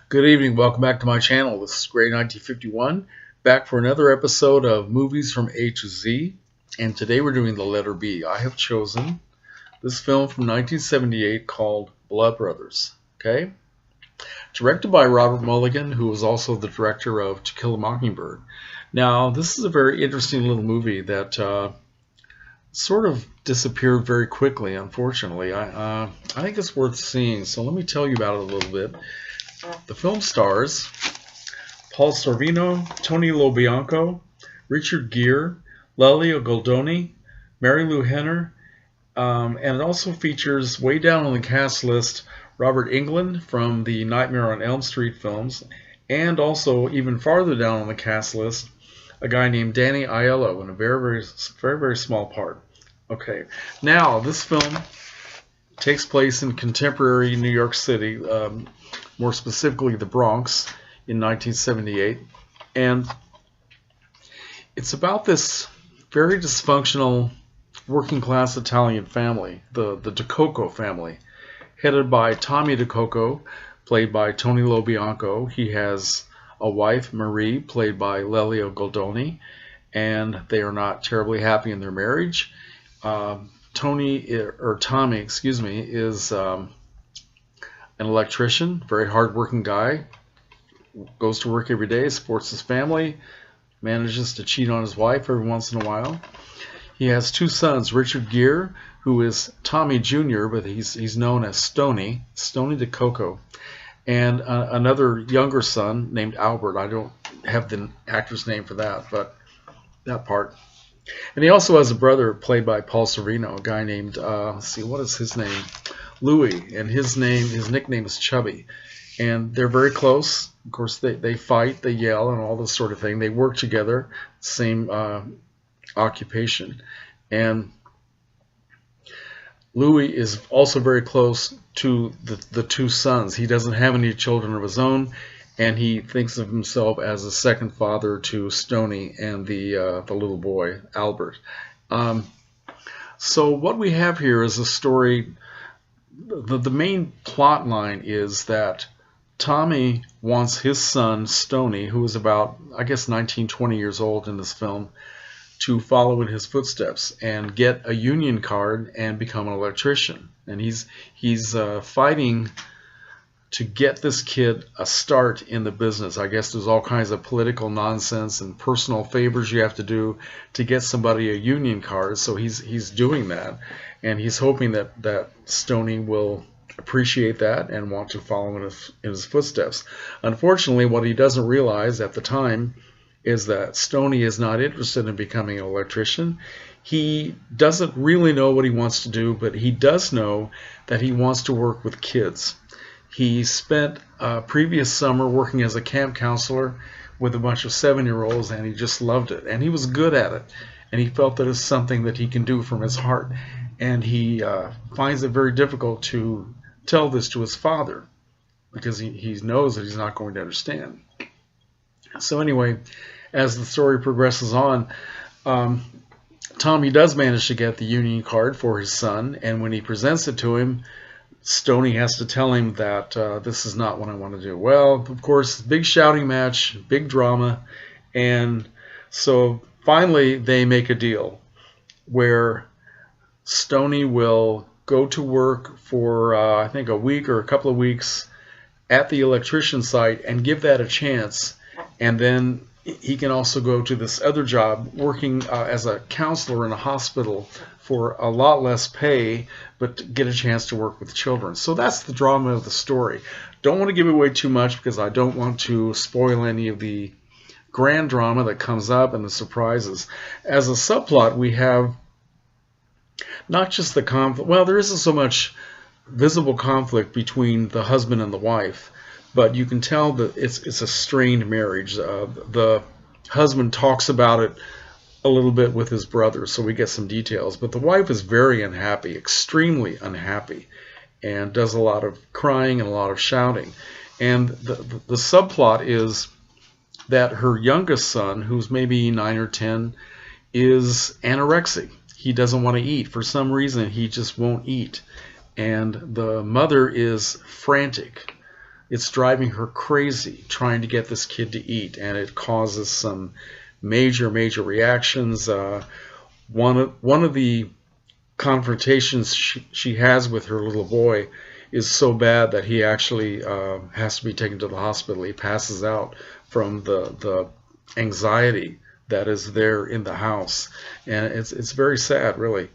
Good evening, welcome back to my channel. This is Gray 1951, back for another episode of Movies from A to Z, and today we're doing the letter B. I have chosen this film from 1978 called Bloodbrothers. Okay? Directed by Robert Mulligan, who was also the director of To Kill a Mockingbird. Now, this is a very interesting little movie that sort of disappeared very quickly, unfortunately. I think it's worth seeing, so let me tell you about it a little bit. The film stars Paul Sorvino, Tony LoBianco, Richard Gere, Lelio Goldoni, Marilu Henner, and it also features, way down on the cast list, Robert Englund from the Nightmare on Elm Street films, and also even farther down on the cast list, a guy named Danny Aiello in a very small part. Okay, now this film takes place in contemporary New York City, more specifically the Bronx, in 1978, and it's about this very dysfunctional working-class Italian family, the DeCoco family, headed by Tommy DeCoco, played by Tony LoBianco. He has a wife, Marie, played by Lelio Goldoni, and they are not terribly happy in their marriage. Tommy, is an electrician, very hard-working guy, goes to work every day, supports his family, manages to cheat on his wife every once in a while. He has two sons, Richard Gere, who is Tommy Jr., but he's known as Stoney DeCoco, and another younger son named Albert. I don't have the actor's name for that, but that part. And he also has a brother played by Paul Sorvino, a guy named, let's see, what is his name? Louis, and his nickname is Chubby. And they're very close. Of course, they fight, they yell, and all this sort of thing. They work together, same occupation. And Louis is also very close to the two sons. He doesn't have any children of his own, and he thinks of himself as a second father to Stoney and the little boy, Albert. So what we have here is a story. The main plot line is that Tommy wants his son, Stoney, who is about, I guess, 19, 20 years old in this film, to follow in his footsteps and get a union card and become an electrician. And he's fighting to get this kid a start in the business. I guess there's all kinds of political nonsense and personal favors you have to do to get somebody a union card. So he's doing that, and he's hoping that Stoney will appreciate that and want to follow in his footsteps. Unfortunately, what he doesn't realize at the time is that Stoney is not interested in becoming an electrician. He doesn't really know what he wants to do, but he does know that he wants to work with kids. He spent a previous summer working as a camp counselor with a bunch of 7-year-olds, and he just loved it. And he was good at it, and he felt that it's something that he can do from his heart. And he finds it very difficult to tell this to his father because he knows that he's not going to understand. So anyway, as the story progresses on, Tommy does manage to get the union card for his son, and when he presents it to him, Stoney has to tell him that this is not what I want to do. Well, of course, big shouting match, big drama, and so finally they make a deal where Stoney will go to work for, I think, a week or a couple of weeks at the electrician site and give that a chance, and then he can also go to this other job working as a counselor in a hospital for a lot less pay, but get a chance to work with children. So that's the drama of the story. Don't want to give away too much because I don't want to spoil any of the grand drama that comes up and the surprises. As a subplot, we have not just the conflict. Well, there isn't so much visible conflict between the husband and the wife, but you can tell that it's a strained marriage. The husband talks about it a little bit with his brother, so we get some details. But the wife is very unhappy, extremely unhappy, and does a lot of crying and a lot of shouting. And the subplot is that her youngest son, who's maybe 9 or 10, is anorexic. He doesn't want to eat. For some reason, he just won't eat. And the mother is frantic it's driving her crazy trying to get this kid to eat, and it causes some major reactions. One of the confrontations she has with her little boy is so bad that he actually has to be taken to the hospital. He passes out from the anxiety that is there in the house, and it's very sad, really.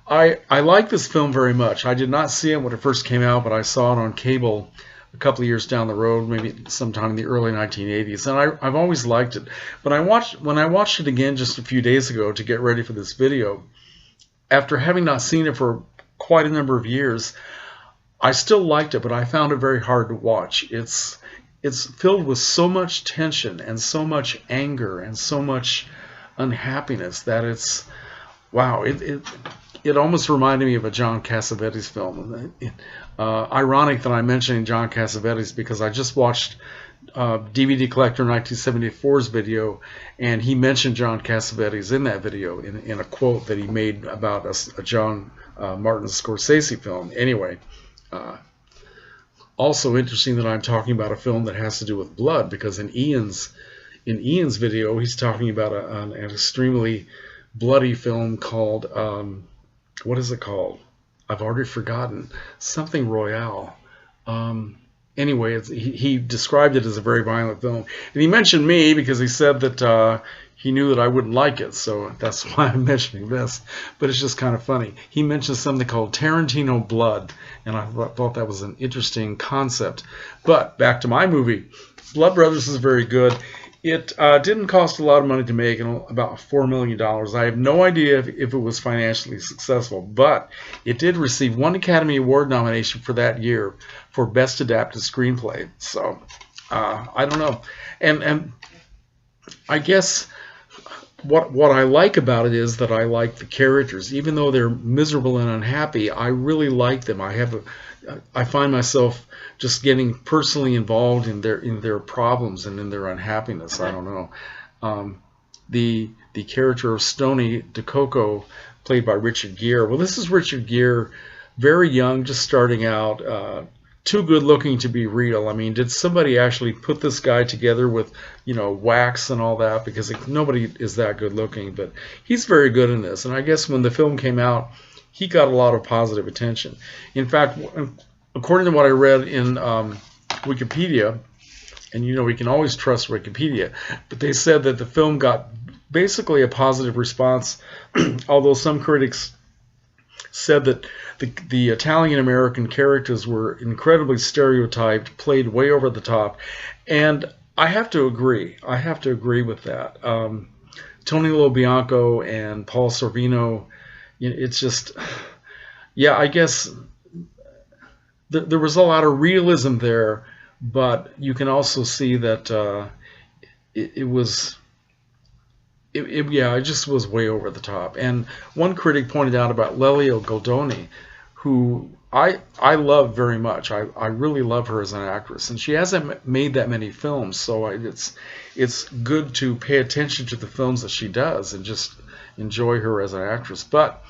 I like this film very much. I did not see it when it first came out, but I saw it on cable a couple of years down the road, maybe sometime in the early 1980s, and I've always liked it. But when I watched it again just a few days ago to get ready for this video, after having not seen it for quite a number of years, I still liked it, but I found it very hard to watch. It's filled with so much tension and so much anger and so much unhappiness that it's, wow, it almost reminded me of a John Cassavetes film. Ironic that I'm mentioning John Cassavetes because I just watched DVD Collector 1974's video, and he mentioned John Cassavetes in that video in a quote that he made about a John Martin Scorsese film. Anyway, also interesting that I'm talking about a film that has to do with blood, because in Ian's video he's talking about an extremely bloody film called what is it called? I've already forgotten. Something Royale. Anyway, he described it as a very violent film. And he mentioned me because he said that he knew that I wouldn't like it. So that's why I'm mentioning this. But it's just kind of funny. He mentioned something called Tarantino Blood. And I thought that was an interesting concept. But back to my movie. Bloodbrothers is very good. It didn't cost a lot of money to make, about $4 million. I have no idea if it was financially successful, but it did receive one Academy Award nomination for that year for Best Adapted Screenplay. So, I don't know. And I guess what I like about it is that I like the characters. Even though they're miserable and unhappy, I really like them. I find myself just getting personally involved in their problems and in their unhappiness. I don't know. The character of Stoney DeCoco, played by Richard Gere. Well, this is Richard Gere, very young, just starting out. Too good looking to be real. I mean, did somebody actually put this guy together with, wax and all that? Because nobody is that good looking, but he's very good in this. And I guess when the film came out, he got a lot of positive attention. In fact, according to what I read in Wikipedia, and we can always trust Wikipedia, but they said that the film got basically a positive response, although some critics said that the Italian-American characters were incredibly stereotyped, played way over the top, and I have to agree. I have to agree with that. Tony LoBianco and Paul Sorvino, it's just, yeah, I guess there was a lot of realism there, but you can also see that it just was way over the top. And one critic pointed out about Lelio Goldoni, who I love very much. I really love her as an actress, and she hasn't made that many films, so it's good to pay attention to the films that she does and just enjoy her as an actress. But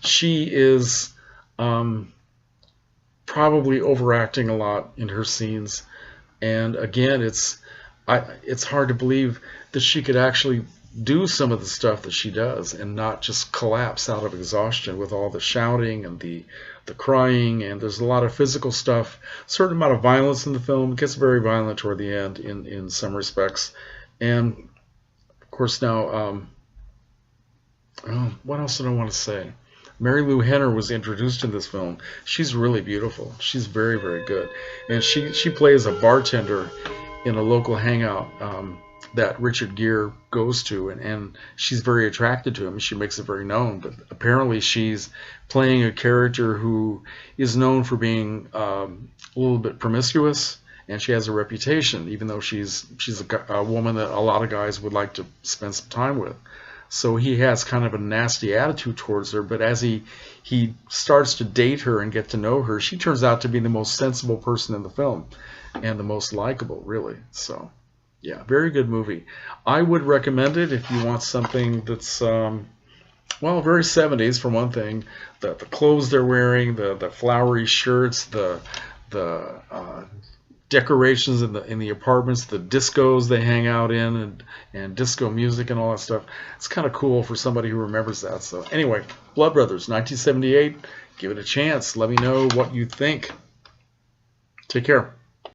she is probably overacting a lot in her scenes, and again, it's hard to believe that she could actually do some of the stuff that she does and not just collapse out of exhaustion with all the shouting and the crying. And there's a lot of physical stuff, a certain amount of violence in the film. It gets very violent toward the end in some respects. And of course now, what else did I want to say? Marilu Henner was introduced in this film. She's really beautiful. She's very, very good. And she plays a bartender in a local hangout that Richard Gere goes to, and she's very attracted to him. She makes it very known, but apparently she's playing a character who is known for being a little bit promiscuous, and she has a reputation, even though she's a woman that a lot of guys would like to spend some time with. So he has kind of a nasty attitude towards her, but as he starts to date her and get to know her, she turns out to be the most sensible person in the film and the most likable, really. So yeah, very good movie. I would recommend it if you want something that's well, very 70s for one thing. The clothes they're wearing, the flowery shirts, the decorations in the apartments, the discos they hang out in, and disco music and all that stuff. It's kind of cool for somebody who remembers that. So anyway, Blood Brothers, 1978. Give it a chance. Let me know what you think. Take care.